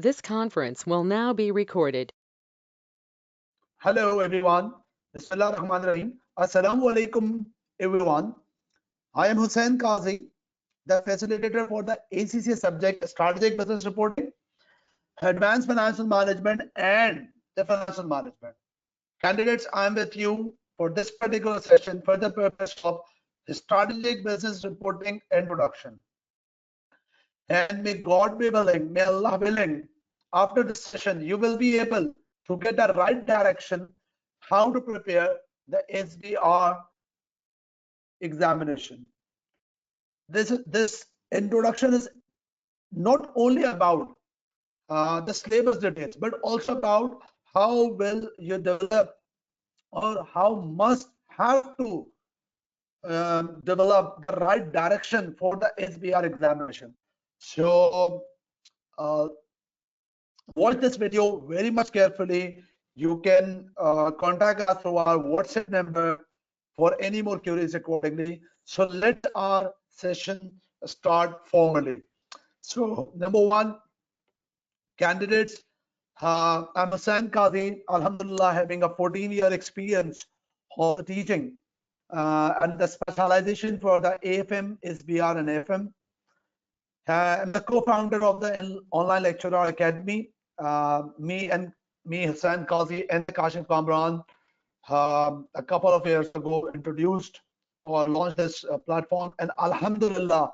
This conference will now be recorded. Hello everyone. Bismillah ar-Rahman ar-Rahim. Assalamu alaikum everyone. I am Hussain Qazi, the facilitator for the ACCA subject Strategic Business Reporting, Advanced Financial Management and the Financial Management. Candidates, I am with you for this particular session for the purpose of Strategic Business Reporting Introduction. And may God be willing, may Allah willing, after this session, you will be able to get the right direction how to prepare the SBR examination. This introduction is not only about the syllabus details, but also about how will you develop or how must have to develop the right direction for the SBR examination. So watch this video very much carefully. You can contact us through our WhatsApp number for any more queries accordingly. So let our session start formally. So number one, candidates, I'm Hussain Qazi, alhamdulillah, having a 14-year experience of teaching and the specialization for the AFM, SBR and AFM. I'm the co-founder of the Online Lecturer Academy. Me, Hussain Qazi and Kashif Kamran, a couple of years ago introduced or launched this platform, and alhamdulillah,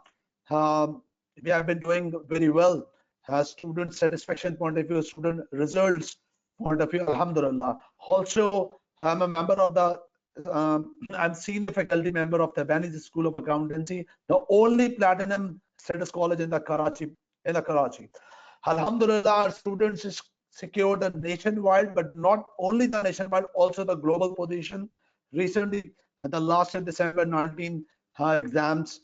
we have been doing very well. Student satisfaction point of view, student results point of view, alhamdulillah. Also, I'm a member of the I'm senior faculty member of the Banijs School of Accountancy, the only platinum status college in the Karachi. Alhamdulillah, our students is secured the nationwide, but not only the nationwide, also the global position. Recently, the last December 19 exams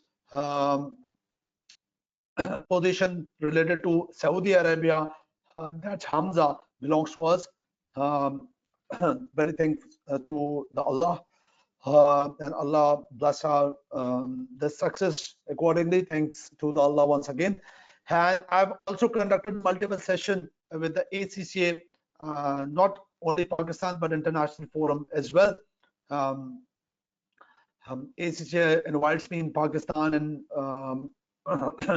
position related to Saudi Arabia, that Hamza belongs to us. Very thankful to the Allah, and Allah bless our the success accordingly. Thanks to the Allah once again. And I've also conducted multiple sessions with the ACCA, not only Pakistan but international forum as well. ACCA invites me in Pakistan and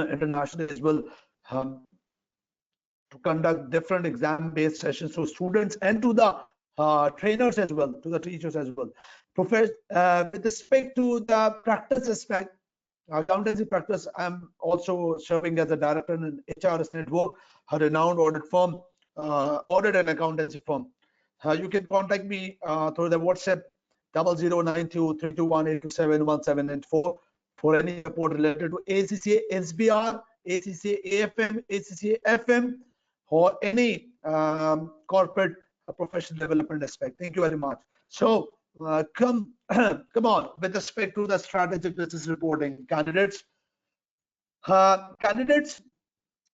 international as well to conduct different exam-based sessions to students and to the trainers as well, to the teachers as well. With respect to the practice aspect, accountancy practice, I'm also serving as a director in HRS Network, a renowned audit firm, audit and accountancy firm. You can contact me through the WhatsApp 0092-321-827-1794 for any support related to ACCA, SBR, ACCA, AFM, ACCA, FM, or any corporate professional development aspect. Thank you very much. So come on, with respect to the strategic business reporting, candidates. Candidates,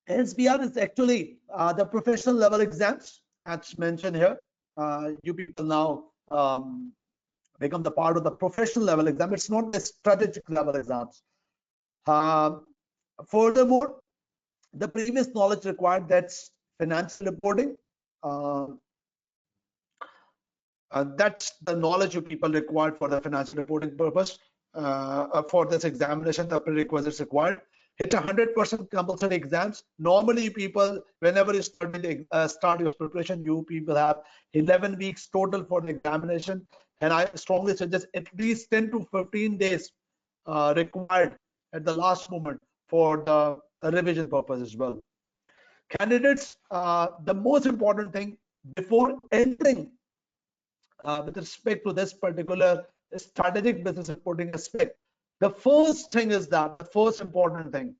SBR is actually the professional level exams, as mentioned here. You people now become the part of the professional level exam. It's not the strategic level exams. Furthermore, the previous knowledge required, that's financial reporting. That's the knowledge you people required for the financial reporting purpose. For this examination, the prerequisites required. It's 100% compulsory exams. Normally, people, whenever you start your preparation, you people have 11 weeks total for the examination. And I strongly suggest at least 10 to 15 days required at the last moment for the revision purpose as well. Candidates, the most important thing before entering with respect to this particular strategic business reporting aspect, the first thing is that the first important thing,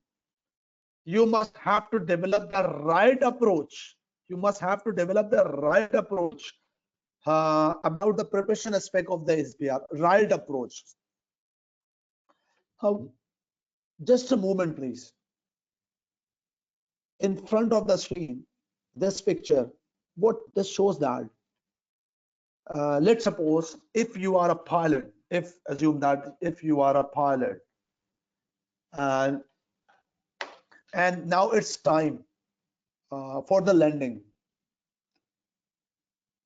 you must have to develop the right approach. You must have to develop the right approach about the preparation aspect of the SBR. Right approach. Just a moment, please. In front of the screen, this picture, what this shows that, let's suppose if you are a pilot, assume that if you are a pilot, and now it's time for the lending.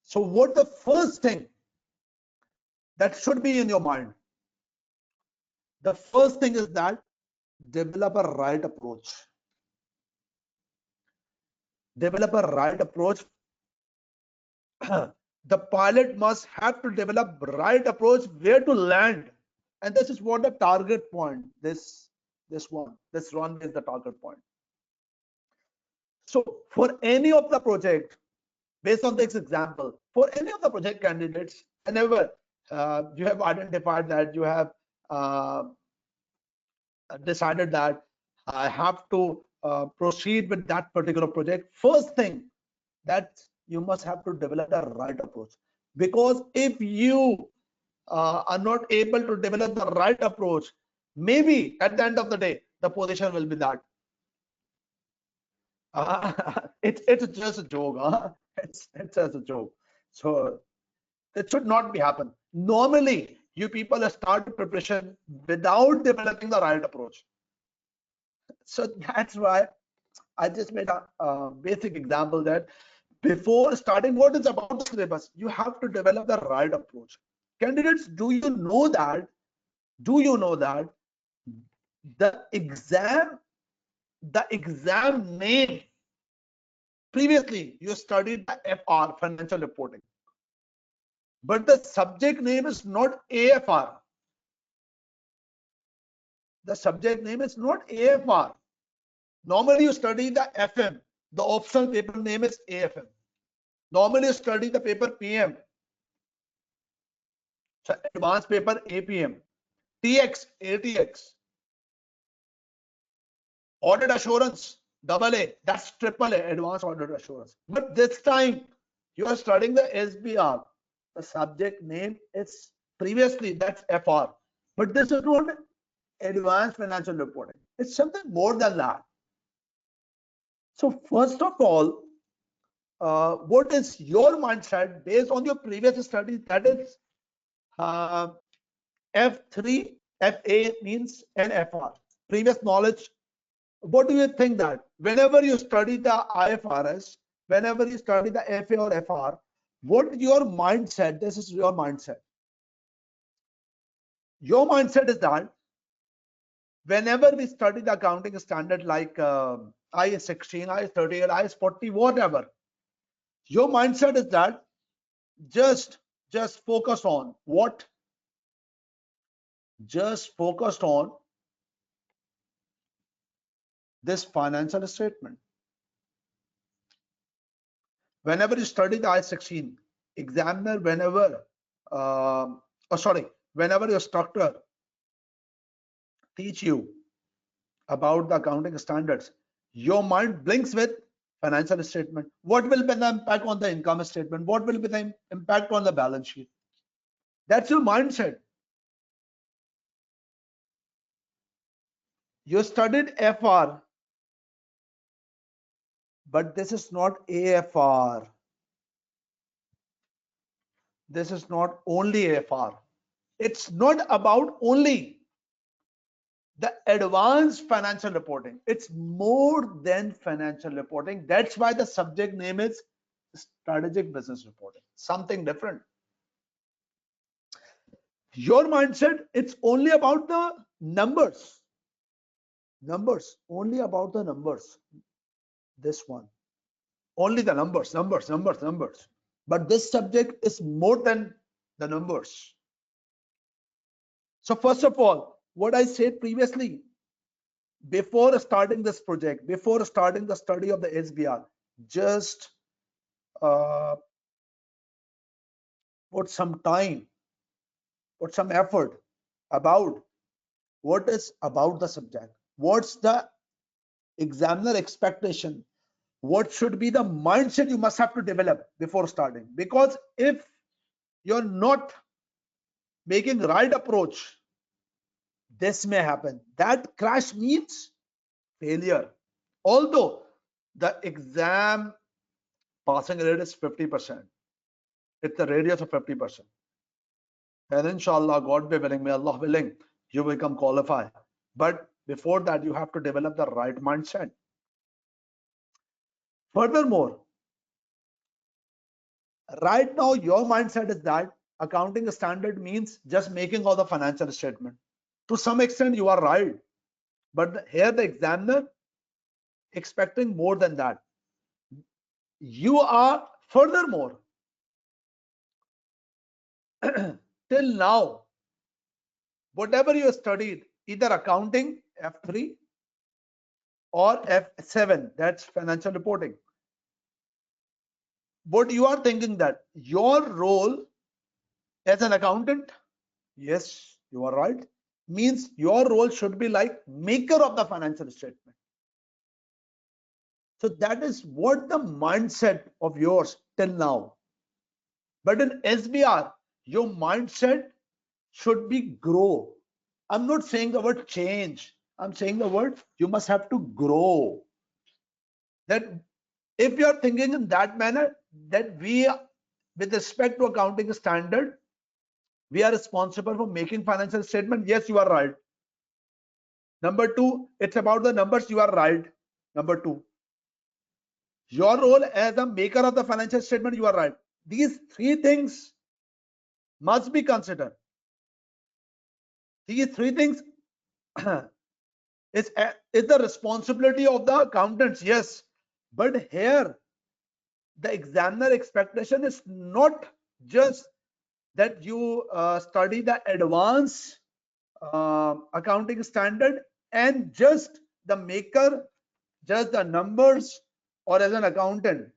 So what the first thing that should be in your mind? The first thing is that develop a right approach. Develop a right approach. The pilot must have to develop right approach where to land, and this is what the target point. This runway is the target point. So for any of the project, based on this example, for any of the project candidates, whenever you have identified that you have decided that I have to proceed with that particular project, first thing that you must have to develop the right approach. Because if you are not able to develop the right approach, maybe at the end of the day, the position will be that. It's just a joke. Huh? It's just a joke. So it should not be happen. Normally, you people start preparation without developing the right approach. So that's why I just made a basic example that before starting what is about the syllabus, you have to develop the right approach. Candidates, do you know that the exam name, previously you studied the FR, financial reporting, but the subject name is not AFR. The subject name is not AFR. Normally you study the FM. The optional paper name is AFM. Normally you study the paper PM. So advanced paper APM. TX, ATX. Audit assurance, AA, that's AAA, advanced audit assurance. But this time you are studying the SBR. The subject name is previously that's FR. But this is not advanced financial reporting. It's something more than that. So first of all, what is your mindset based on your previous studies? That is F3, FA means and FR. Previous knowledge. What do you think that whenever you study the IFRS, whenever you study the FA or FR, what your mindset? This is your mindset. Your mindset is that whenever we study the accounting standard like IS 16, IS 38, IS 40, whatever, your mindset is that just focus on what? Just focused on this financial statement. Whenever you study the IS 16, examiner, whenever whenever your instructor teach you about the accounting standards, your mind blinks with financial statement. What will be the impact on the income statement? What will be the impact on the balance sheet? That's your mindset. You studied FR, but this is not AFR. This is not only AFR. It's not about only the advanced financial reporting. It's more than financial reporting. That's why the subject name is strategic business reporting, something different. Your mindset, it's only about the numbers, only about the numbers. This one, only the numbers. But this subject is more than the numbers. So first of all, what I said previously, before starting this project, before starting the study of the SBR, just put some time, put some effort about what is about the subject, what's the examiner expectation, what should be the mindset you must have to develop before starting. Because if you're not making right approach, this may happen. That crash means failure. Although the exam passing rate is 50%, it's the radius of 50%. And inshallah, God be willing, may Allah willing, you become qualified. But before that, you have to develop the right mindset. Furthermore, right now your mindset is that accounting standard means just making all the financial statement. To some extent you are right, but here the examiner expecting more than that. You are furthermore till now, whatever you studied, either accounting F3 or F7, that's financial reporting. What you are thinking that your role as an accountant, yes, you are right, means your role should be like maker of the financial statement. So that is what the mindset of yours till now. But in SBR, your mindset should be grow. I'm not saying the word change. I'm saying the word you must have to grow. That if you are thinking in that manner, that we, with respect to accounting standard, we are responsible for making financial statement. Yes, you are right. Number two, it's about the numbers. You are right. Number two, your role as a maker of the financial statement. You are right. These three things must be considered. These three things is the responsibility of the accountants. Yes, but here the examiner expectation is not just that you study the advanced accounting standard and just the maker, just the numbers, or as an accountant.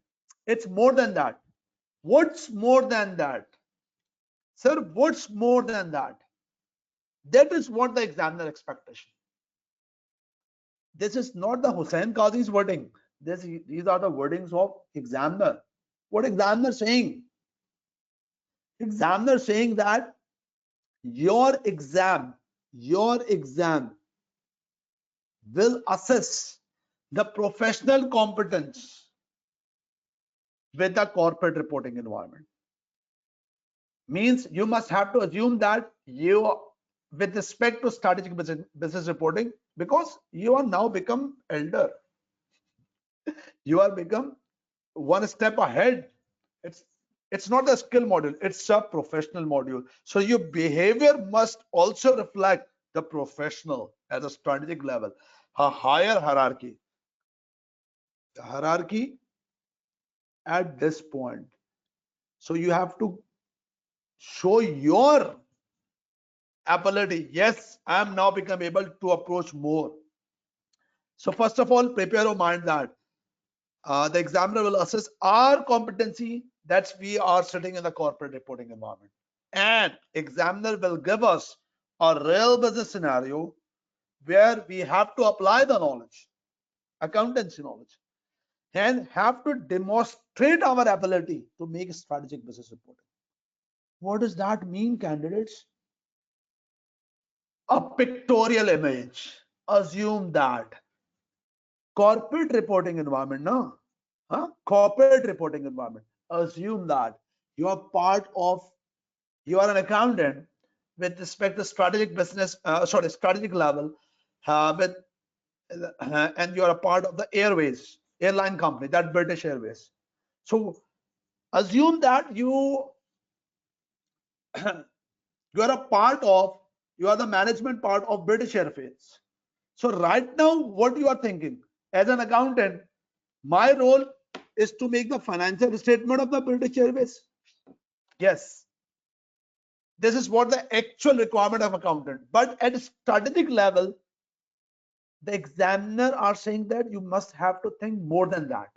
It's more than that. What's more than that? Sir, what's more than that? That is what the examiner expectation. This is not the Hussain Qazi's wording. These are the wordings of examiner. What examiner saying? Examiner saying that your exam will assess the professional competence with the corporate reporting environment. Means you must have to assume that you, with respect to strategic business reporting, because you are now become elder, you are become one step ahead. It's not a skill module, it's a professional module. So your behavior must also reflect the professional at a strategic level, a higher hierarchy. The hierarchy at this point. So you have to show your ability. Yes, I am now become able to approach more. So first of all, prepare your mind that the examiner will assess our competency, that we are sitting in the corporate reporting environment, and examiner will give us a real business scenario where we have to apply the knowledge, accountancy knowledge, and have to demonstrate our ability to make strategic business reporting. What does that mean, candidates? A pictorial image. Assume that corporate reporting environment, no? Corporate reporting environment. Assume that you are part of, you are an accountant with respect to strategic business, strategic level, with, and you are a part of the airline company, that British Airways. So assume that you you are a part of, you are the management part of British Airways. So right now, what you are thinking as an accountant, my role is to make the financial statement of the British Airways. Yes, this is what the actual requirement of accountant. But at a strategic level, the examiner are saying that you must have to think more than that.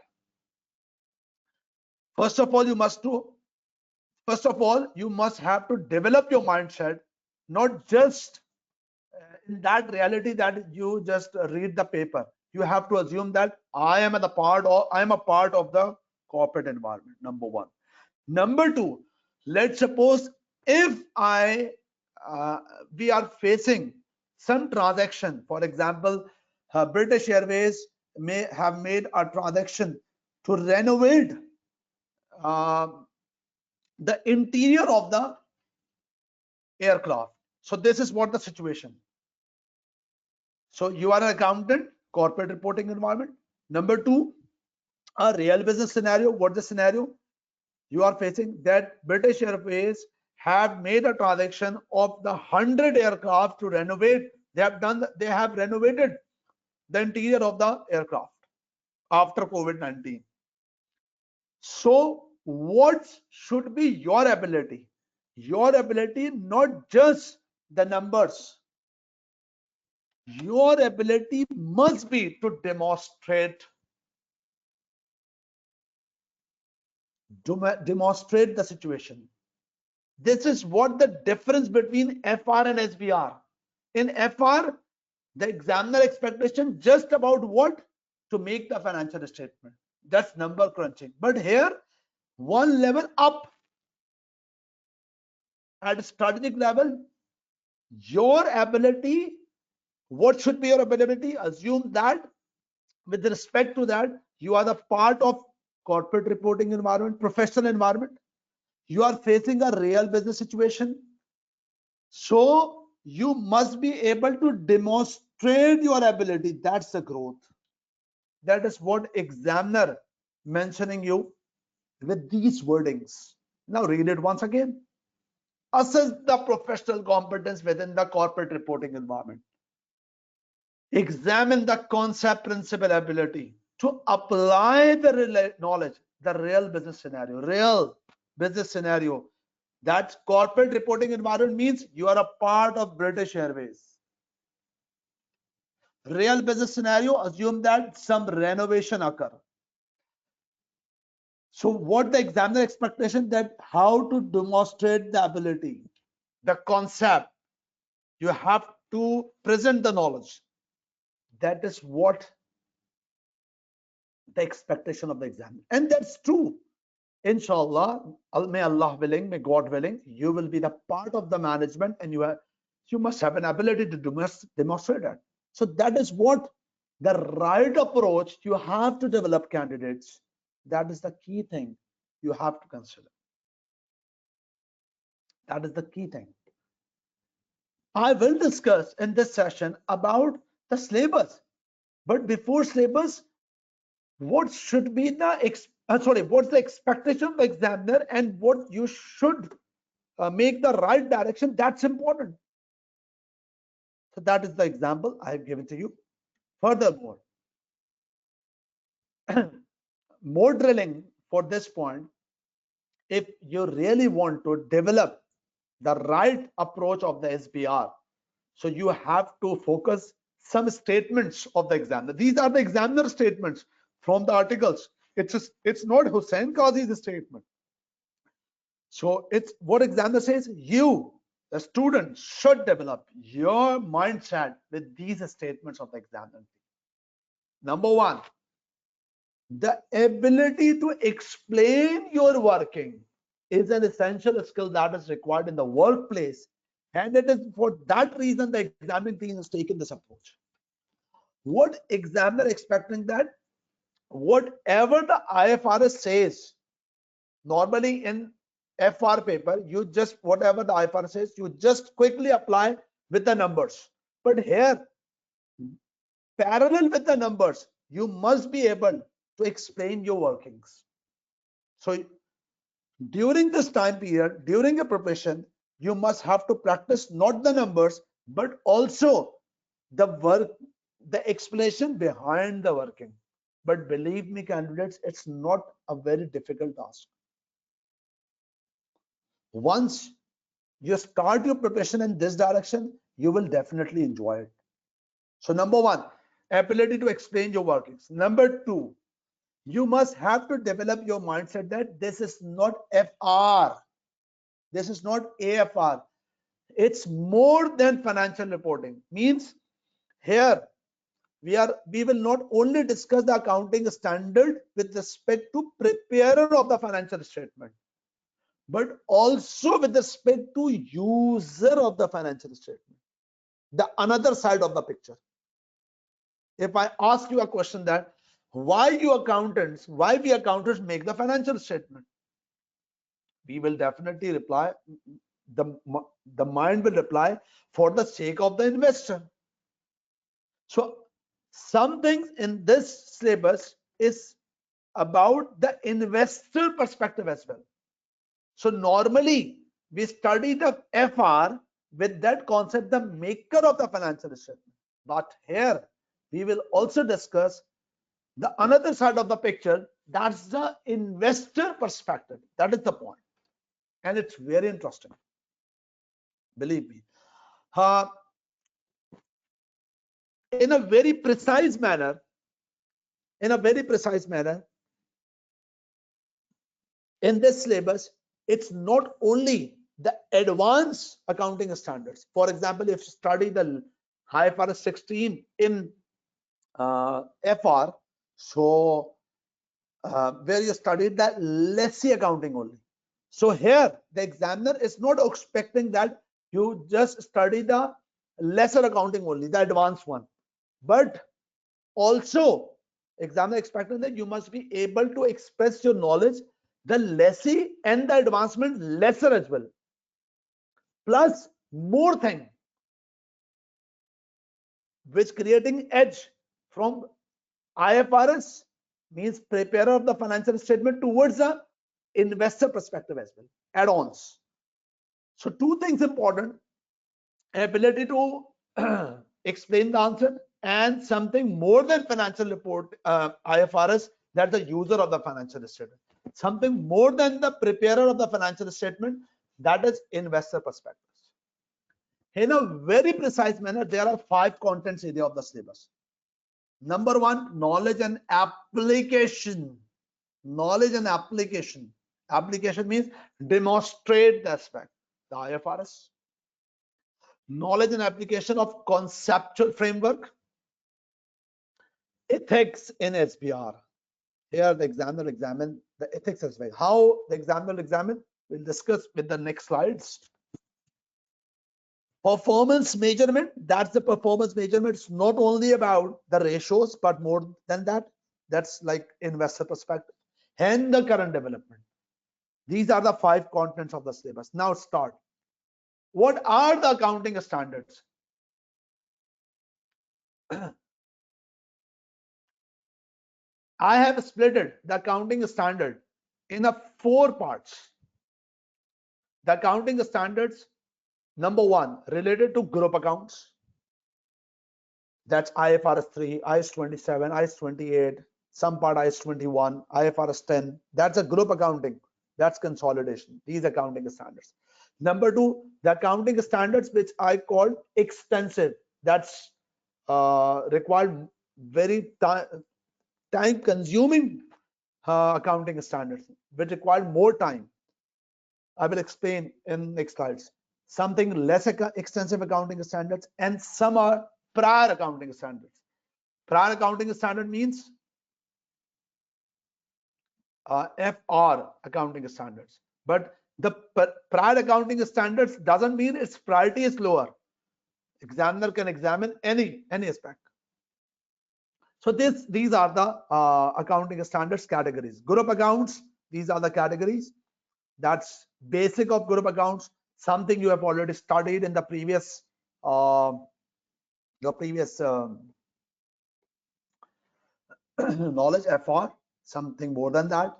First of all, you must have to develop your mindset, not just in that reality that you just read the paper. You have to assume that I am a part of the corporate environment. Number one. Number two, let's suppose if we are facing some transaction. For example, British Airways may have made a transaction to renovate the interior of the aircraft. So this is what the situation. So you are an accountant, corporate reporting environment. Number two, A real business scenario, what's the scenario you are facing? That British Airways have made a transaction of the 100 aircraft to renovate. They have renovated the interior of the aircraft after COVID-19. So what should be your ability? Your ability, not just the numbers. Your ability must be to demonstrate the situation. This is what the difference between FR and SBR. In FR, the examiner expectation just about what? To make the financial statement. That's number crunching. But here, one level up at strategic level, your ability, what should be your ability? Assume that with respect to that, you are the part of corporate reporting environment, professional environment. You are facing a real business situation. So you must be able to demonstrate your ability. That's the growth. That is what examiner mentioning you with these wordings. Now read it once again. Assess the professional competence within the corporate reporting environment. Examine the concept, principle, ability to apply the knowledge, the real business scenario. That corporate reporting environment means you are a part of British Airways. Real business scenario, assume that some renovation occur. So what the examiner expectation, that how to demonstrate the ability, the concept, you have to present the knowledge. That is what the expectation of the exam, and that's true. Inshallah, may Allah willing, may God willing, you will be the part of the management, and you must have an ability to demonstrate that. So that is what the right approach you have to develop candidates. That is the key thing you have to consider. That is the key thing. I will discuss in this session about the syllabus, but before syllabus, what should be the what's the expectation of the examiner, and what you should make the right direction. That's important. So that is the example I have given to you. Furthermore, more drilling for this point. If you really want to develop the right approach of the SBR, so you have to focus some statements of the examiner. These are the examiner statements from the articles. It's not Hussain Qazi's statement. So it's what examiner says. You, the student, should develop your mindset with these statements of the examiner. Number one, the ability to explain your working is an essential skill that is required in the workplace, and it is for that reason the examining team has taken this approach. What examiner expecting that whatever the IFRS says, normally in FR paper, you just whatever the IFRS says, you just quickly apply with the numbers. But here, parallel with the numbers, you must be able to explain your workings. So during this time period, during a preparation, you must have to practice not the numbers, but also the work, the explanation behind the working. But believe me, candidates, it's not a very difficult task. Once you start your preparation in this direction, you will definitely enjoy it. So number one, ability to explain your workings. Number two, you must have to develop your mindset that this is not FR. This is not AFR. It's more than financial reporting. Means here we will not only discuss the accounting standard with respect to preparer of the financial statement, but also with respect to user of the financial statement, the another side of the picture. If I ask you a question that why we accountants make the financial statement, we will definitely reply, the mind will reply, for the sake of the investor. So some things in this syllabus is about the investor perspective as well. So normally we study the FR with that concept, the maker of the financial statement. But here we will also discuss the another side of the picture, that's the investor perspective. That is the point. And it's very interesting. Believe me. In a very precise manner, in this syllabus, it's not only the advanced accounting standards. For example, if you study the IFRS 16 in FR, so where you studied that lessee accounting only. So here the examiner is not expecting that you just study the lesser accounting only, the advanced one, but also examiner expecting that you must be able to express your knowledge the lessee and the advancement lesser as well. Plus more thing which creating edge from IFRS means preparer of the financial statement towards the investor perspective as well, add-ons. So two things important: ability to explain the answer and something more than financial report, IFRS, that's the user of the financial statement. Something more than the preparer of the financial statement, that is investor perspectives. In a very precise manner, there are 5 contents area of the syllabus. Number 1, knowledge and application. Knowledge and application. Application means demonstrate the aspect, the IFRS. Knowledge and application of conceptual framework. Ethics in SBR. Here the examiner examine the ethics as well. How the examiner examine, we'll discuss with the next slides. Performance measurement, that's the performance measurement. It's not only about the ratios, but more than that. That's like investor perspective and the current development. These are the 5 contents of the syllabus. Now start. What are the accounting standards? I have split the accounting standard in 4 parts. The accounting standards, number 1, related to group accounts. That's IFRS 3, IAS 27, IAS 28, some part IAS 21, IFRS 10. That's a group accounting. That's consolidation. These accounting standards. Number 2, the accounting standards which I called extensive. That's required very time consuming accounting standards, which require more time. I will explain in next slides. Something less extensive accounting standards, and some are prior accounting standards. Prior accounting standard means FR accounting standards, but the prior accounting standards doesn't mean its priority is lower. Examiner can examine any aspect. So these are the accounting standards categories. Group accounts, these are the categories. That's basic of group accounts, something you have already studied in the previous knowledge FR. Something more than that.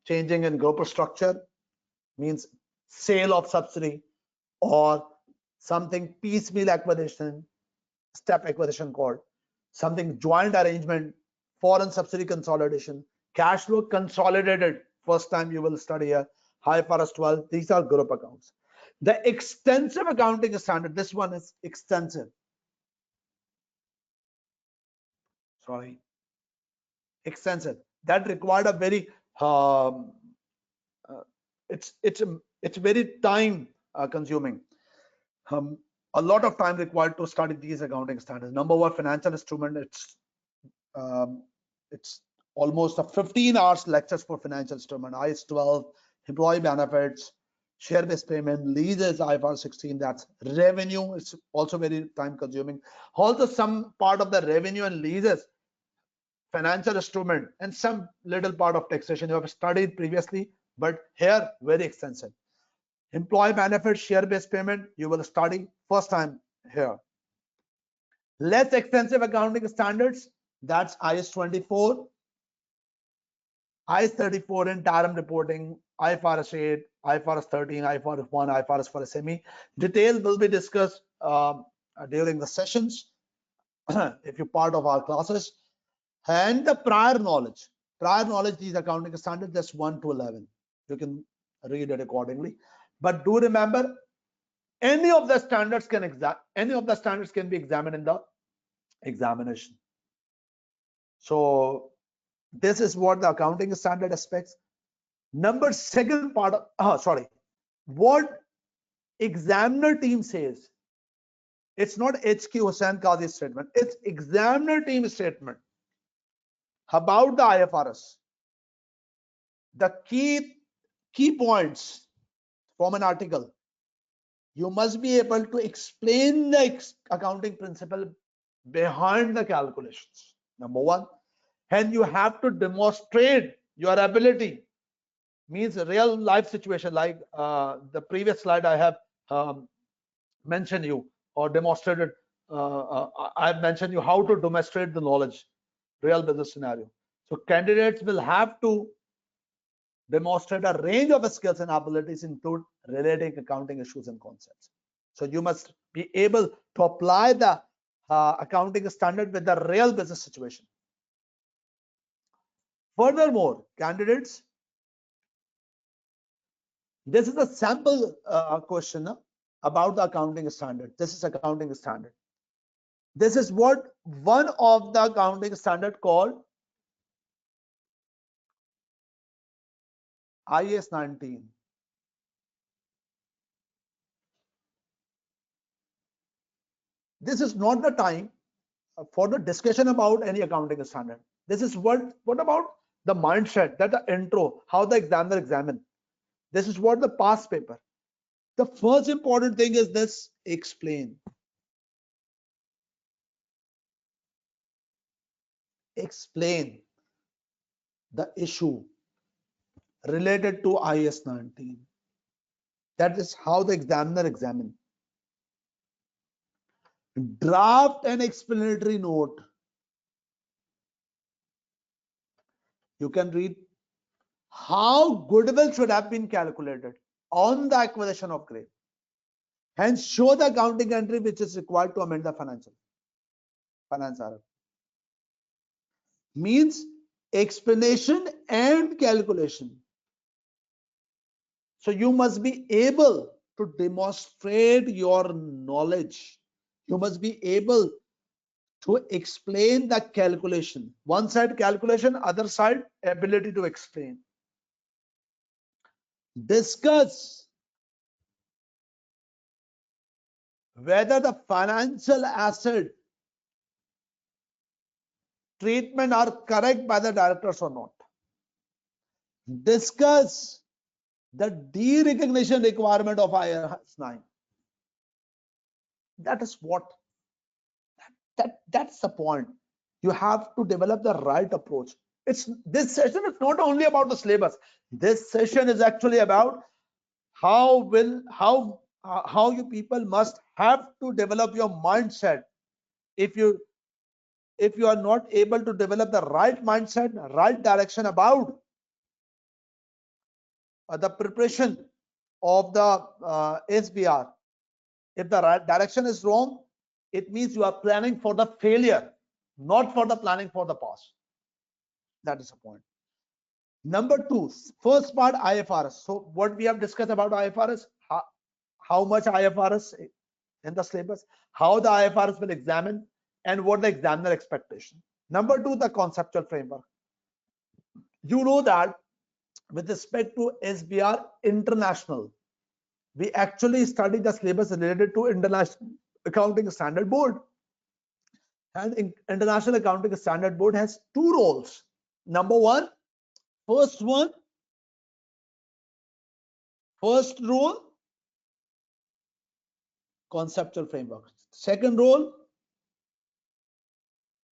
Changing in group structure means sale of subsidiary, or something piecemeal acquisition, step acquisition called, something joint arrangement, foreign subsidiary consolidation, cash flow consolidated, first time you will study here, IFRS 12. These are group accounts. The extensive accounting standard, this one is extensive. Sorry, extensive. That required a very it's very time consuming. A lot of time required to study these accounting standards. Number 1, financial instrument. It's almost a 15 hours lectures for financial instrument. IAS 12, employee benefits, share-based payment, leases, IFRS 16. That's revenue. It's also very time consuming. Also some part of the revenue and leases, financial instrument, and some little part of taxation you have studied previously, but here very extensive. Employee benefits, share-based payment, you will study first time here. Less extensive accounting standards, that's IAS 24, IS 34 interim reporting, IFRS 8, IFRS 13, IFRS 1, IFRS for SME. Detail will be discussed during the sessions if you're part of our classes. And the prior knowledge, these accounting standards, just 1 to 11. You can read it accordingly. But do remember, any of the standards can be examined in the examination. So this is what the accounting standard aspects. Second part of, what examiner team says. It's not HQ Hussain Qazi statement, it's examiner team statement about the IFRS. The key points from an article. You must be able to explain the accounting principle behind the calculations. Number one. And you have to demonstrate your ability, means a real life situation, like the previous slide I have mentioned you or demonstrated. I've mentioned you how to demonstrate the knowledge, real business scenario. So candidates will have to demonstrate a range of skills and abilities, include relating accounting issues and concepts. So you must be able to apply the accounting standard with the real business situation. Furthermore, candidates, this is a sample question about the accounting standard. This is accounting standard. This is what one of the accounting standard called IS 19. This is not the time for the discussion about any accounting standard. This is what about the mindset, that the intro, how the examiner examine. This is what the past paper. The first important thing is this: explain. Explain the issue related to IS 19. That is how the examiner examine. Draft an explanatory note. You can read how goodwill should have been calculated on the acquisition of Grape, and show the accounting entry which is required to amend the finance error. Means explanation and calculation. So you must be able to demonstrate your knowledge. You must be able to explain the calculation. One side calculation, other side ability to explain. Discuss whether the financial asset treatment are correct by the directors or not. Discuss the derecognition requirement of IS 9. That is what, that's the point. You have to develop the right approach. This session is not only about the syllabus. This session is actually about how you people must have to develop your mindset. If you are not able to develop the right mindset, right direction about the preparation of the SBR, if the right direction is wrong, it means you are planning for the failure, not for the planning for the pass. That is the point. Number two, first part, IFRS. So what we have discussed about IFRS, how much IFRS in the syllabus, how the IFRS will examine, and what the examiner expectation. Number two, the conceptual framework. You know that with respect to SBR International, we actually study the syllabus related to International Accounting Standard Board. And International Accounting Standard Board has two roles. Number one, first role, conceptual framework. Second role,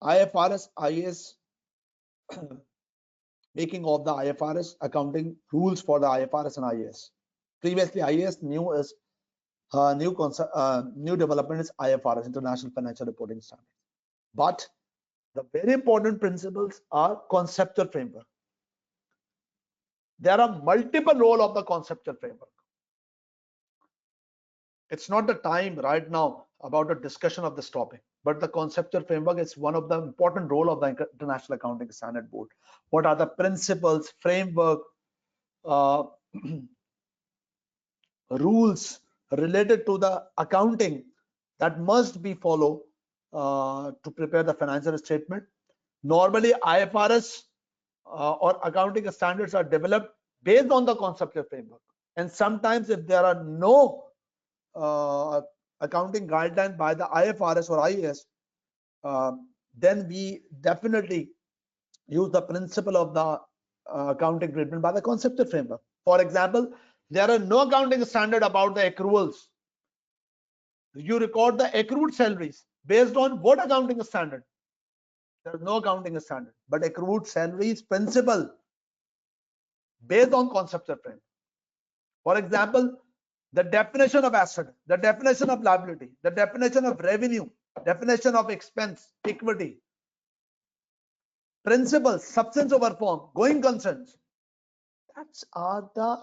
IFRS, IS, making of the IFRS accounting rules for the IFRS and IS. Previously, IS new development is IFRS, International Financial Reporting Standard. But the very important principles are conceptual framework. there are multiple roles of the conceptual framework. It's not the time right now about a discussion of this topic, but the conceptual framework is one of the important role of the International Accounting Standard Board. What are the principles, framework, rules related to the accounting that must be followed to prepare the financial statement? Normally, IFRS or accounting standards are developed based on the conceptual framework. And sometimes if there are no accounting guideline by the IFRS or IAS, then we definitely use the principle of the accounting treatment by the conceptual framework. For example, there are no accounting standard about the accruals. You record the accrued salaries based on what accounting standard? There is no accounting standard, but accrued salaries principle based on conceptual framework. For example, the definition of asset, the definition of liability, the definition of revenue, definition of expense, equity, principles, substance over form, going concerns. That's are the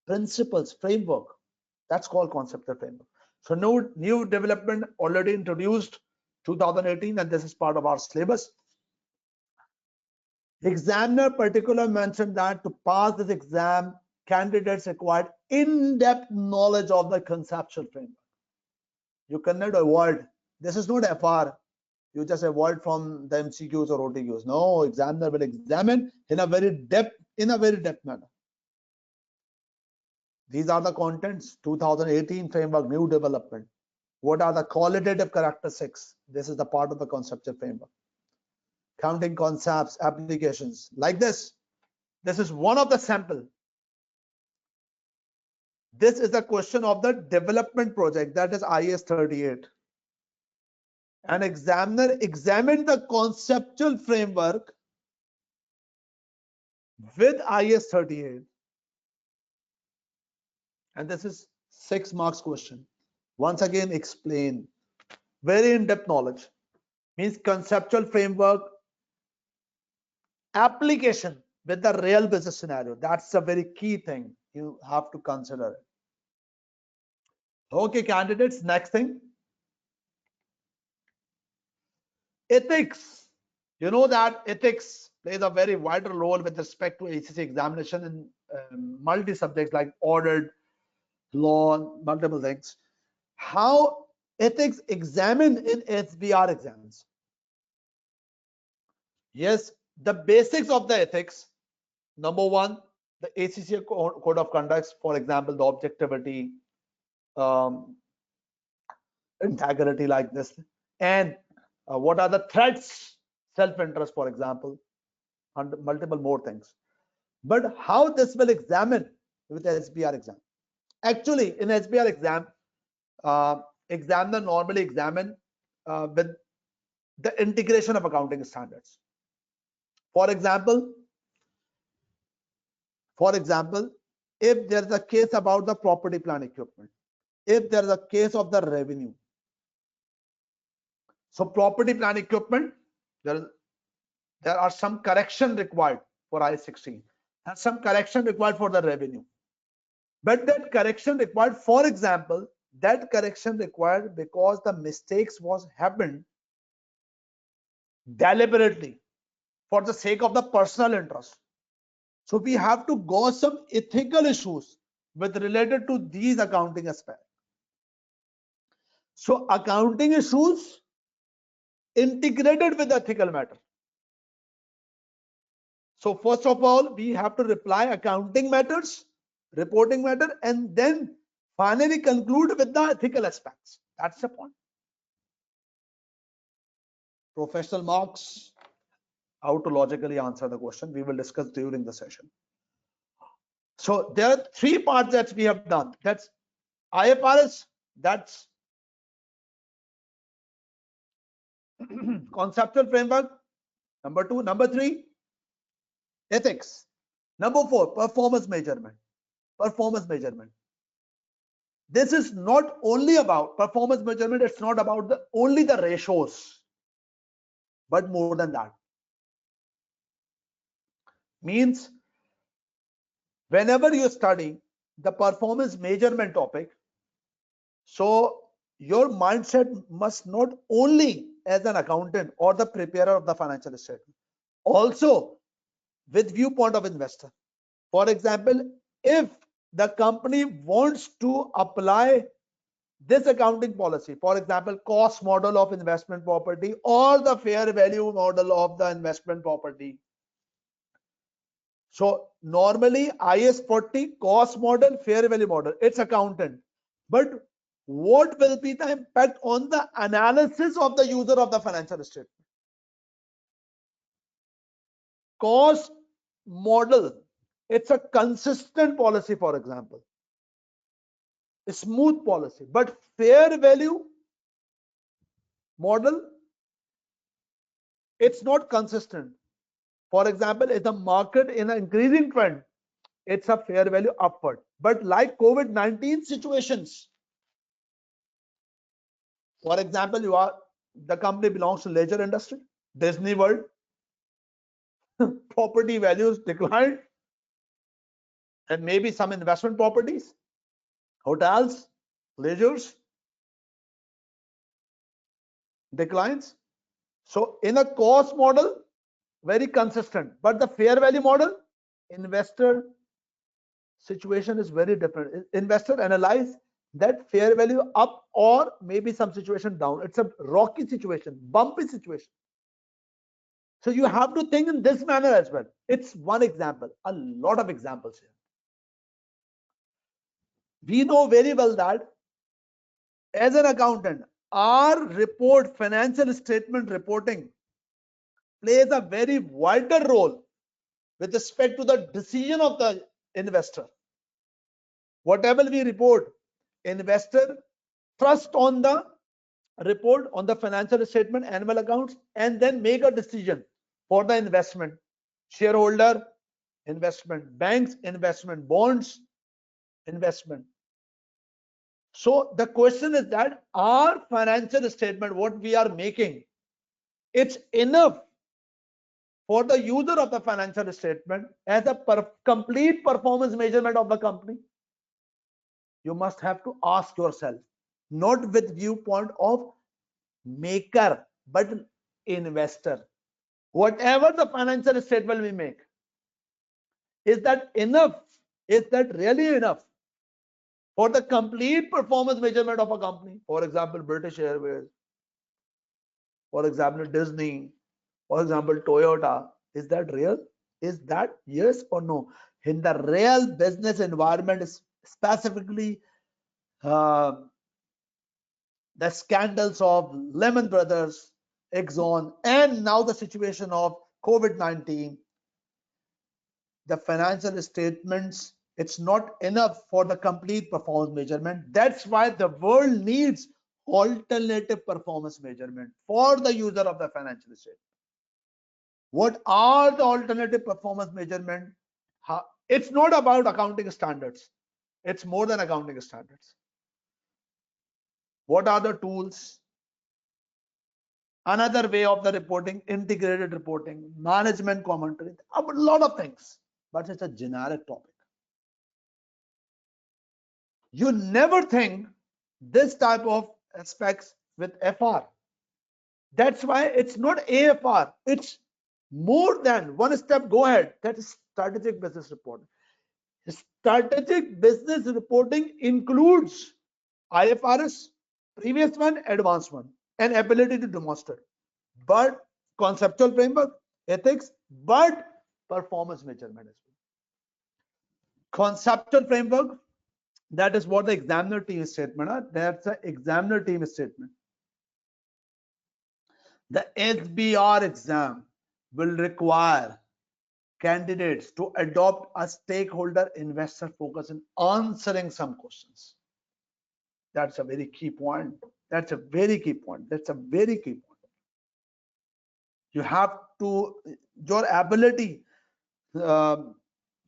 principles, framework. That's called conceptual framework. So new development already introduced 2018, and this is part of our syllabus. Examiner particular mentioned that to pass this exam, candidates required in-depth knowledge of the conceptual framework. You cannot avoid. This is not FR. You just avoid from the MCQs or OTQs. No, examiner will examine in a very depth manner. These are the contents. 2018 framework, new development. What are the qualitative characteristics? This is the part of the conceptual framework. Counting concepts, applications, like this. This is one of the sample. This is a question of the development project, that is IS 38. An examiner examined the conceptual framework with IS 38. And this is 6 marks question. Once again, explain. Very in-depth knowledge. Means conceptual framework, application with the real business scenario. That's a very key thing you have to consider it. Okay, candidates, next thing. Ethics. You know that ethics plays a very vital role with respect to ACC examination in multi-subjects like audit, law, multiple things. How ethics examined in SBR exams? Yes, the basics of the ethics. Number one, the ACC code of conduct, for example, the objectivity, integrity, like this, and what are the threats, self-interest, for example, and multiple more things. But how this will examine with the SBR exam? Actually, in SBR exam, examiner normally examine with the integration of accounting standards. For example, if there is a case about the property plant equipment, if there is a case of the revenue, so property plant equipment, there are some correction required for I-16 and some correction required for the revenue. But that correction required, for example, that correction required because the mistakes was happened deliberately for the sake of the personal interest. So we have to go some ethical issues with related to these accounting aspects. So accounting issues integrated with ethical matter. So first of all, we have to reply accounting matters, reporting matter, and then finally conclude with the ethical aspects. That's the point. Professional marks, how to logically answer the question, we will discuss during the session. So there are 3 parts that we have done. That's IFRS, that's conceptual framework, number 2. Number 3, ethics. Number 4, performance measurement. Performance measurement. This is not only about performance measurement, it's not about only the ratios, but more than that. Means whenever you study the performance measurement topic, so your mindset must not only as an accountant or the preparer of the financial statement, also with viewpoint of investor. For example, if the company wants to apply this accounting policy, for example, cost model of investment property or the fair value model of the investment property. So normally IS 40 cost model, fair value model, it's accountant. But what will be the impact on the analysis of the user of the financial statement? Cost model, it's a consistent policy, for example, a smooth policy, but fair value model, it's not consistent. For example, if the market in an increasing trend, it's a fair value upward. But like COVID-19 situations, for example, the company belongs to leisure industry, Disney World, property values declined, and maybe some investment properties, hotels, leisures declines. So in a cost model, very consistent, but the fair value model, investor situation is very different. Investor analyze that fair value up or maybe some situation down. It's a rocky situation, bumpy situation. So you have to think in this manner as well. It's one example, a lot of examples here. We know very well that as an accountant, our report, financial statement reporting, plays a very vital role with respect to the decision of the investor. Whatever we report, investor trust on the report, on the financial statement, annual accounts, and then make a decision for the investment. Shareholder, investment, banks, investment, bonds, investment. So the question is that our financial statement, what we are making, it's enough for the user of the financial statement as a complete performance measurement of the company. You must have to ask yourself, not with viewpoint of maker, but investor. Whatever the financial statement we make, is that enough? Is that really enough for the complete performance measurement of a company? For example, British Airways, for example, Disney, for example, Toyota. Is that real? Is that yes or no? In the real business environment, specifically the scandals of Lehman Brothers, Exxon, and now the situation of COVID-19, the financial statements, it's not enough for the complete performance measurement. That's why the world needs alternative performance measurement for the user of the financial statement. What are the alternative performance measurement? It's not about accounting standards. It's more than accounting standards. What are the tools? Another way of the reporting, integrated reporting, management commentary, a lot of things, but it's a generic topic. You never think this type of aspects with FR. That's why it's not AFR. It's more than one step go ahead. That is strategic business reporting. Strategic business reporting includes IFRS, previous one, advanced one, and ability to demonstrate, but conceptual framework, ethics, but performance measurement as well. Conceptual framework, that is what the examiner team statement. That's the examiner team statement. The SBR exam will require candidates to adopt a stakeholder investor focus in answering some questions. That's a very key point. That's a very key point. That's a very key point. You have to, your ability to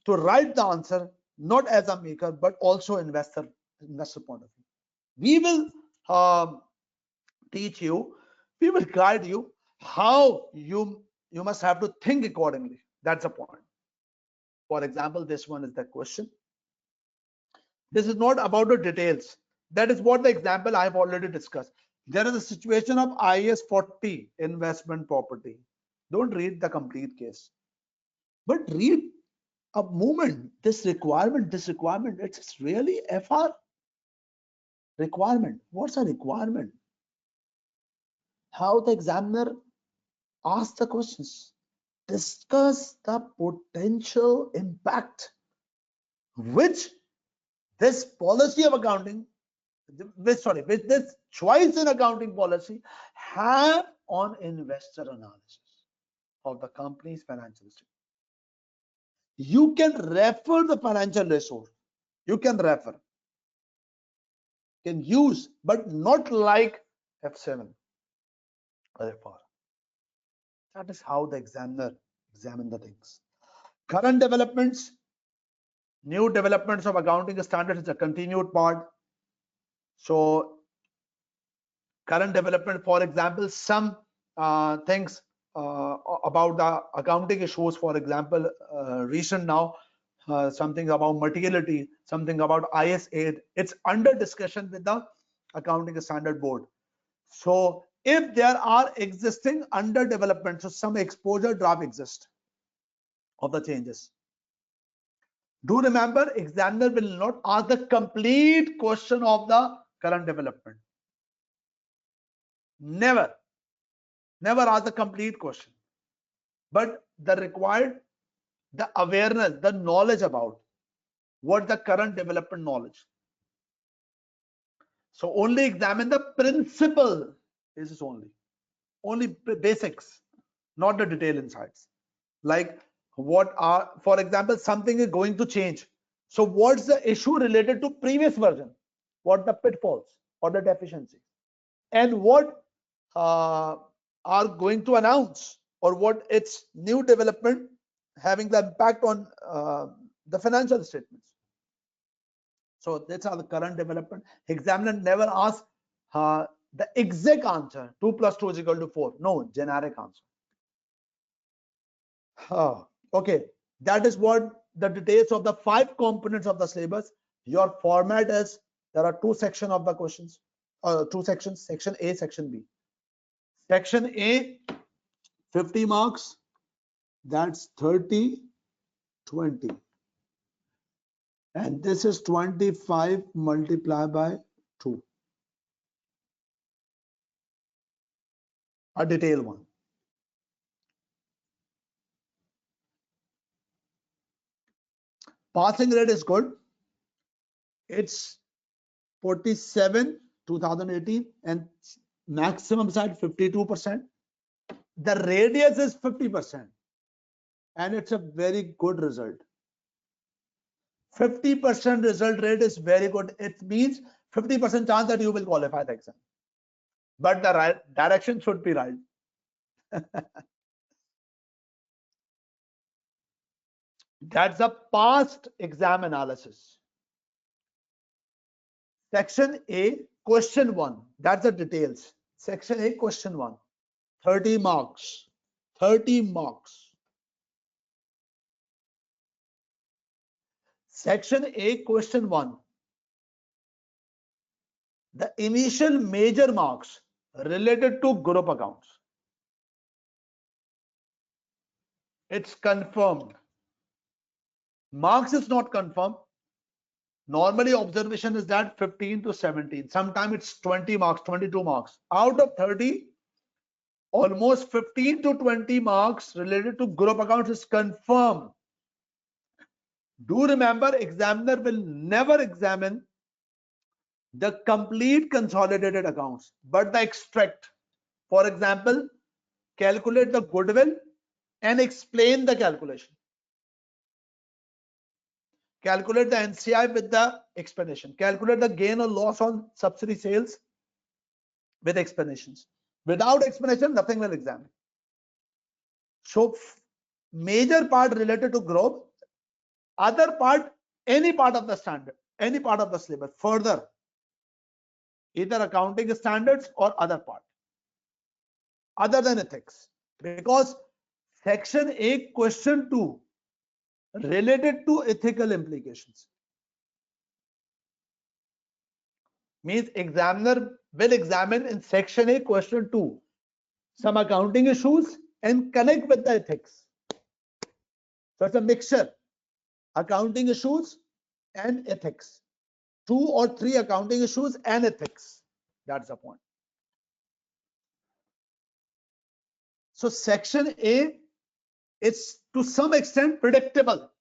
write the answer, not as a maker, but also investor point of view. We will teach you, we will guide you how you must have to think accordingly. That's the point. For example, this one is the question. This is not about the details. That is what the example I have already discussed. There is a situation of IS 40 investment property. Don't read the complete case, but read a moment. This requirement, it's really FR requirement. What's a requirement? How the examiner asks the questions. Discuss the potential impact which this policy of accounting, with this choice in accounting policy have on investor analysis of the company's financial statement. You can refer the financial resource. You can refer, can use, but not like F7 or FR. That is how the examiner examine the things. Current developments, new developments of accounting standards is a continued part. So current development, for example, some things about the accounting issues, for example, recent now, something about materiality, something about IS 8, it's under discussion with the accounting standard board. So if there are existing under development, so some exposure draft exists of the changes. Do remember, examiner will not ask the complete question of the current development. Never ask the complete question, but the required, the awareness, the knowledge about what the current development knowledge. So only examine the principle. This is only basics, not the detail insights. Like what are, for example, something is going to change. So what's the issue related to previous version? What the pitfalls or the deficiencies, and what are going to announce, or what its new development having the impact on the financial statements. So that's how the current development. Examiner never asks the exact answer, 2 + 2 = 4. No, generic answer. Okay, that is what the details of the 5 components of the syllabus. Your format is, there are 2 sections of the questions, 2 sections, section A, section B. Section A, 50 marks, that's 30, 20. And this is 25 multiplied by 2. A detailed one. Passing rate is good. It's 47, 2018, and maximum side 52%. The radius is 50%, and it's a very good result. 50% result rate is very good. It means 50% chance that you will qualify the exam, but the right direction should be right. That's the past exam analysis. Section A, question 1. That's the details. Section A, question 1. 30 marks. 30 marks. Section A, question 1. The initial major marks related to group accounts. It's confirmed. Marks is not confirmed. Normally observation is that 15 to 17. Sometimes it's 20 marks, 22 marks. Out of 30, almost 15 to 20 marks related to group accounts is confirmed. Do remember, examiner will never examine the complete consolidated accounts, but the extract. For example, calculate the goodwill and explain the calculation. Calculate the NCI with the explanation. Calculate the gain or loss on subsidy sales with explanations. Without explanation, nothing will examine. So major part related to group, other part, any part of the standard, any part of the syllabus, further, either accounting standards or other part, other than ethics. Because section A, question 2 related to ethical implications. Means examiner will examine in section A, question 2, some accounting issues and connect with the ethics. So it's a mixture, accounting issues and ethics. 2 or 3 accounting issues and ethics. That's the point. So section A, it's to some extent predictable.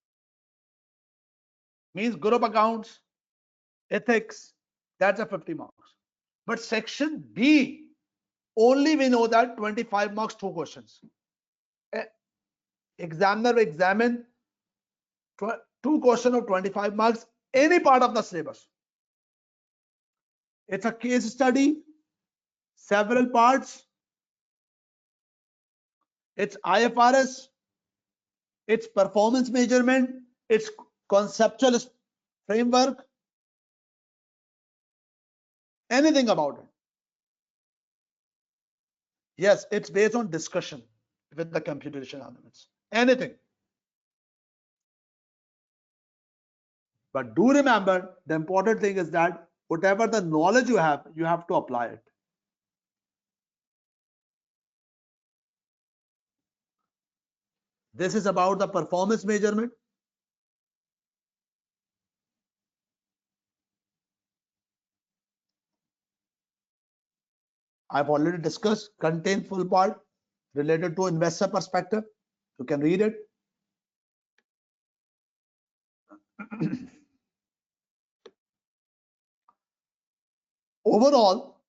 Means group accounts, ethics, that's a 50 marks. But section B, only we know that 25 marks, 2 questions. Examiner will examine 2 questions of 25 marks, any part of the syllabus. It's a case study, several parts. It's IFRS, it's performance measurement, it's conceptual framework, anything about it. Yes, it's based on discussion with the computation elements, anything. But do remember, the important thing is that whatever the knowledge you have to apply it. This is about the performance measurement. I've already discussed, contain full part related to investor perspective. You can read it. Overall,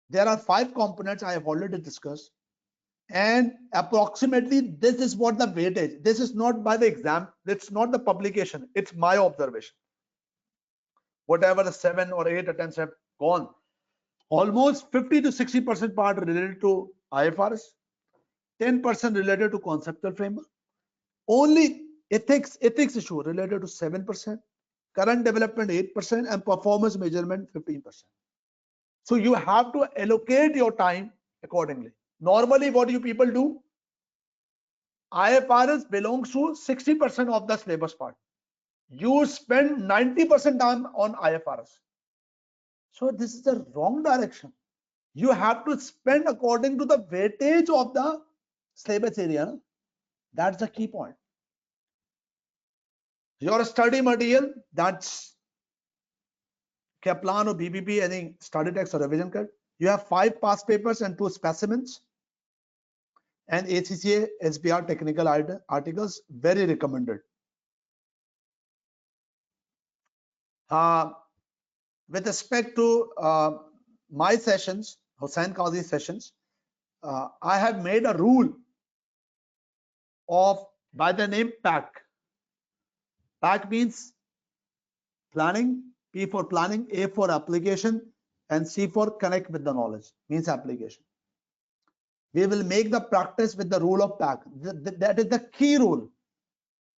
there are 5 components I have already discussed, and approximately this is what the weightage. This is not by the exam, it's not the publication, it's my observation. Whatever the 7 or 8 attempts have gone, almost 50 to 60% part related to IFRS, 10% related to conceptual framework, only ethics issue related to 7%, current development 8%, and performance measurement 15%. So you have to allocate your time accordingly. Normally, what you people do, IFRS belongs to 60% of the syllabus part. You spend 90% time on IFRS. So this is the wrong direction. You have to spend according to the weightage of the syllabus area. That's the key point. Your study material, that's Kaplan or BBP, any study text or revision card. You have 5 past papers and 2 specimens. And ACCA SBR technical articles, very recommended. With respect to my sessions, Hussain Qazi sessions, I have made a rule of by the name PAC. PAC means planning, P for planning, A for application, and C for connect with the knowledge, means application. We will make the practice with the rule of PAC. That is the key rule.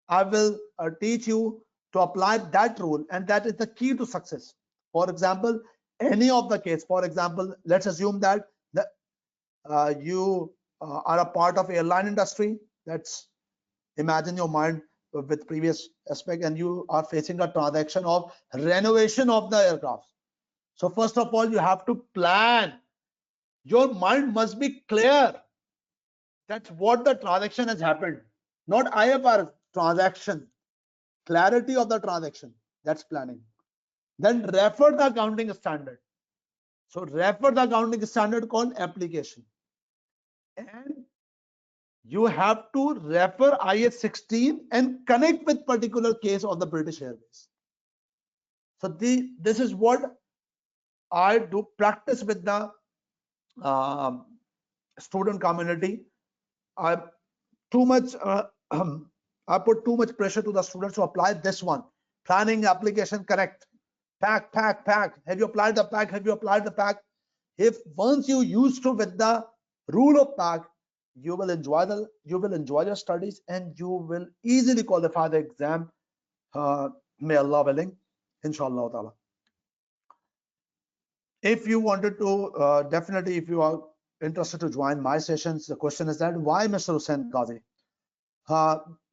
I will teach you to apply that rule, and that is the key to success. For example, any of the case, for example, let's assume that you are a part of airline industry. Let's imagine your mind with previous aspect, and you are facing a transaction of renovation of the aircraft. So first of all, you have to plan. Your mind must be clear. That's what the transaction has happened, not IFRS transaction. Clarity of the transaction, that's planning. Then refer the accounting standard. So refer the accounting standard called application. And you have to refer IS 16 and connect with particular case of the British Airways. So this is what I do practice with the student community. I put too much pressure to the students to apply this one. Planning, application, connect. PAC. Have you applied the PAC? Have you applied the PAC? If once you used to with the rule of PAC, you will enjoy your studies and you will easily qualify the exam. May Allah willing, inshallah ta'ala. If you wanted to, definitely, if you are interested to join my sessions, the question is that why Mr. Hussain Qazi?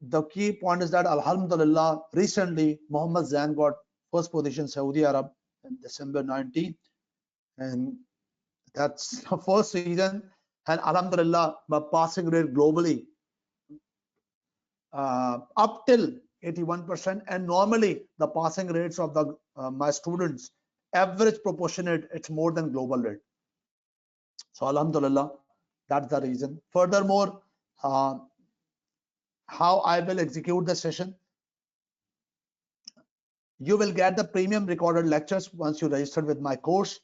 the key point is that Alhamdulillah, recently Mohammed Zain got first position Saudi Arab in December 19, and that's the first reason. And Alhamdulillah, my passing rate globally up till 81%, and normally the passing rates of the my students average proportionate, it's more than global rate. So Alhamdulillah, that's the reason. Furthermore, how I will execute the session: you will get the premium recorded lectures once you register with my course.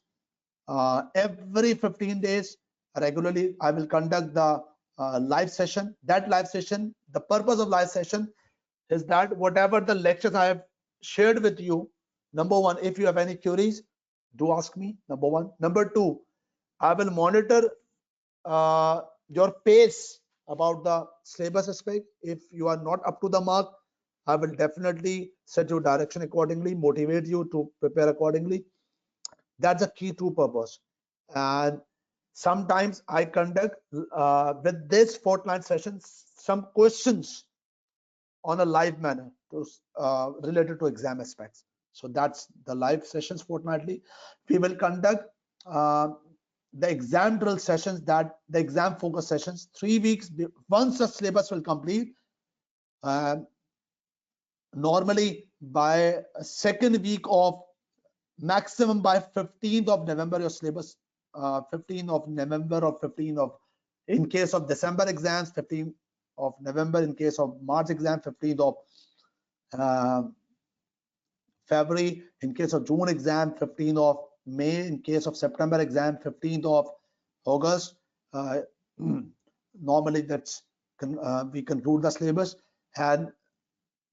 Every 15 days regularly I will conduct the live session. That live session, the purpose of live session is that whatever the lectures I have shared with you, number one, if you have any queries, do ask me, number one. Number two, I will monitor your pace about the syllabus aspect. If you are not up to the mark, I will definitely set your direction accordingly, motivate you to prepare accordingly. That's a key true purpose. And sometimes I conduct with this fortnight sessions some questions on a live manner to, related to exam aspects. So that's the live sessions fortnightly. We will conduct the exam drill sessions, that the exam focus sessions, 3 weeks once the syllabus will complete. Normally by second week of, maximum by 15th of November, your syllabus 15th of November or 15th of, in case of December exams, 15th of November, in case of March exam, 15th of February, in case of June exam, 15th of May, in case of September exam, 15th of August. Normally that's we conclude the syllabus, and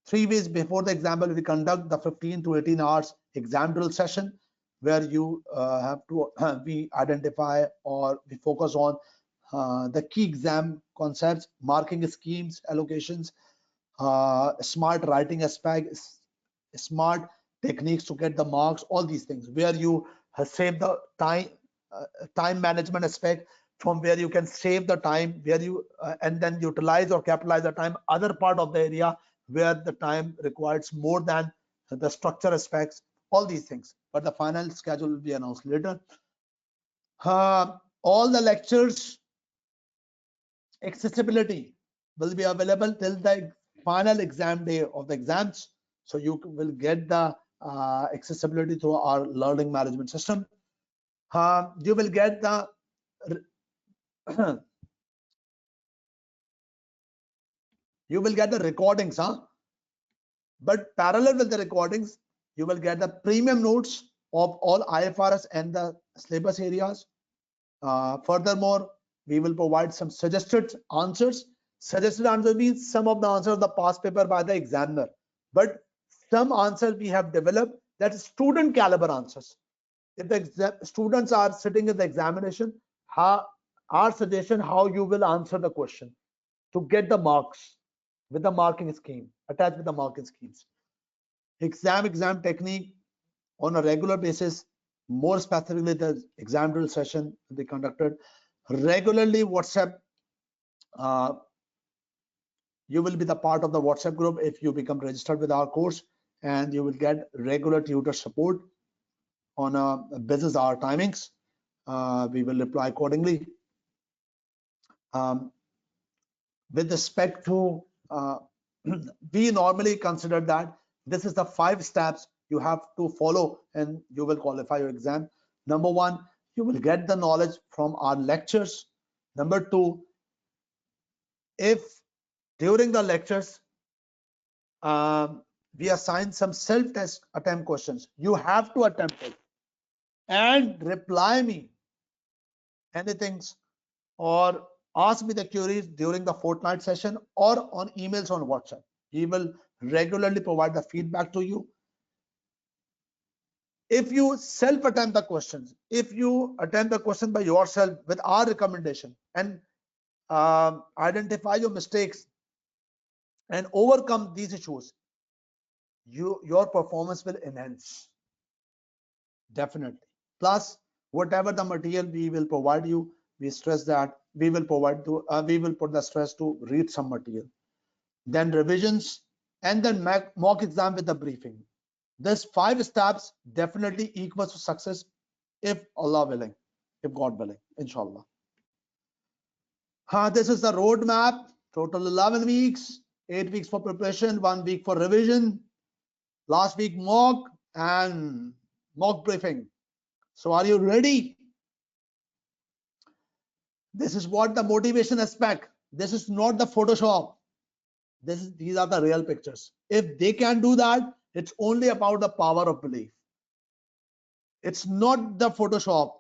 3 weeks before the exam we conduct the 15 to 18 hours exam drill session, where you have to we identify or we focus on the key exam concepts, marking schemes, allocations, smart writing aspect, smart techniques to get the marks, all these things, where you save the time management aspect, from where you can save the time, where you and then utilize or capitalize the time, other part of the area where the time requires more than the structure aspects, all these things. But the final schedule will be announced later. All the lectures accessibility will be available till the final exam day of the exams. So you will get the accessibility through our learning management system. You will get the you will get the recordings, but parallel with the recordings, you will get the premium notes of all IFRS and the syllabus areas. Furthermore, we will provide some suggested answers. Suggested answer means some of the answers of the past paper by the examiner, but some answers we have developed that is student caliber answers. If the students are sitting in the examination, our suggestion how you will answer the question to get the marks with the marking scheme, attached with the marking schemes. Exam technique on a regular basis, more specifically the exam drill session will be conducted regularly. WhatsApp, you will be the part of the WhatsApp group if you become registered with our course, and you will get regular tutor support on a business hour timings. We will reply accordingly. With respect to we normally consider that this is the 5 steps you have to follow and you will qualify your exam. Number 1, you will get the knowledge from our lectures. Number 2, if during the lectures we assign some self-test attempt questions, you have to attempt it and reply me anything or ask me the queries during the fortnight session or on emails on WhatsApp. He will regularly provide the feedback to you. If you self attempt the questions, if you attempt the question by yourself with our recommendation and identify your mistakes and overcome these issues, your performance will enhance definitely. Plus, whatever the material we will provide you, we stress that we will provide to we will put the stress to read some material. then revisions, and then mock exam with the briefing. This 5 steps definitely equals to success if Allah willing, if God willing, inshallah. This is the roadmap. Total 11 weeks, 8 weeks for preparation, 1 week for revision, last week mock and mock briefing. So are you ready? This is what the motivation aspect. This is not the Photoshop. These are the real pictures. If they can do that, it's only about the power of belief. It's not the Photoshop.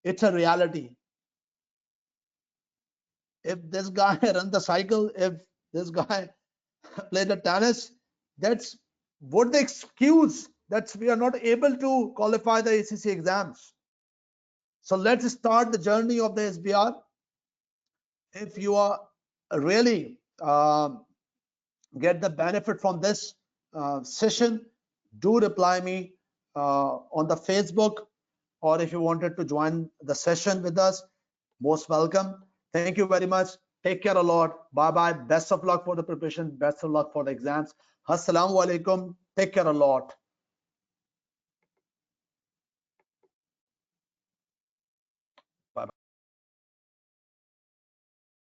It's a reality. If this guy runs the cycle, if this guy play the tennis, that's what the excuse that we are not able to qualify the ACC exams. So let's start the journey of the SBR. If you are really get the benefit from this session, do reply me on the Facebook, or if you wanted to join the session with us, most welcome. Thank you very much. Take care a lot. Bye bye. Best of luck for the preparation. Best of luck for the exams. Assalamu alaikum. Take care a lot.